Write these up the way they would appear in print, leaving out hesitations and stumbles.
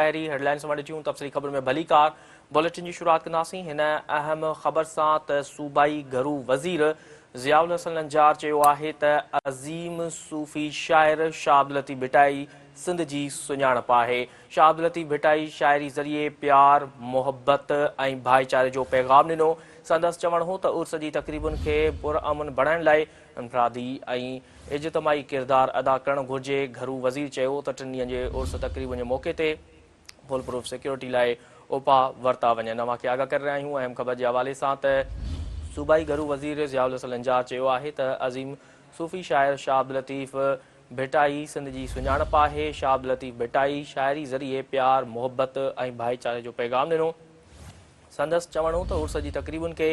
शायरी headlines वटि अचूं तफ़सीली ख़बर में भली कार बुलेटिन जी शुरुआत कंदासीं। हिन अहम ख़बर सां त सूबाई घरू वज़ीर ज़ियाउल हसन नंजार चयो आहे त अज़ीम सूफ़ी शाइर शाह अब्दुल लतीफ़ भिटाई सिंध जी सुञाणप आहे। शाह अब्दुल लतीफ़ भिटाई शाइरी ज़रिए प्यार मोहब्बत ऐं भाईचारे जो पैगाम ॾिनो। संदसि चवणु हो त उर्स जी तक़रीबुनि खे पुरअमन बणाइण लाइ इनफरादी ऐं इज्तमाही किरदार अदा करणु घुरिजे। घरू वज़ीर चयो त 3 ॾींहनि जे उर्स तक़रीबुनि जे मौक़े ते फुल प्रूफ सिक्योरिटी लाइ उपाउ वरिता वञनि। अवांखे आगाह करे रहिया आहियूं अहम ख़बर जे हवाले सां त सूबाई घरू वज़ीर ज़ियाउल हसन नंजार चयो आहे त अज़ीम सूफ़ी शाइर शाह अब्दुल लतीफ़ भिटाई सिंध जी सुञाणप आहे। शाह अब्दुल लतीफ़ भिटाई शाइरी ज़रिए प्यार मोहब्बत ऐं भाईचारे जो पैगाम ॾिनो। संदसि चवणु हो त उर्स जी तक़रीबुनि खे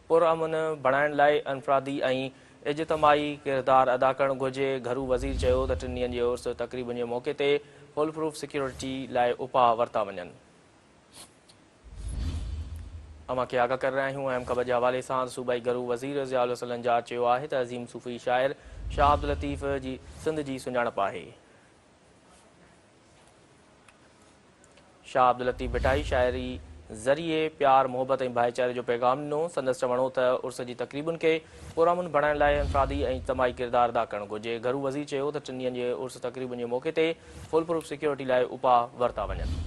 पुरअमन बणाइण लाइ इनफरादी ऐं इज्तमाही किरदार अदा करणु घुरिजे। घरू वज़ीर चयो त 3 ॾींहनि जे उर्स तक़रीबुनि जे मौक़े ते फुल प्रूफ सिक्योरिटी लाइ उपाउ वरिता वञनि। अवांखे आगाह करे रहिया आहियूं अहम ख़बर जे हवाले सां सूबाई घरू वज़ीर ज़ियाउल हसन नंजार चयो आहे त अज़ीम सूफ़ी शाइर शाह अब्दुल लतीफ़ जी सिंध जी सुञाणप आहे। शाह अब्दुल लतीफ़ भिटाई शाइरी ज़रिए प्यार मोहब्बत ऐं भाईचारे जो पैगाम ॾिनो। संदसि चवणो हो त उर्स जी तक़रीबुनि खे पुरअमन बणाइण लाइ इनफरादी ऐं इज्तमाही किरदार अदा करणु घुरिजे। घरू वज़ीर चयो त 3 ॾींहनि जे उर्स तक़रीबुनि जे मौक़े ते फुल प्रूफ सिक्योरिटी लाइ उपाउ वरिता वञनि।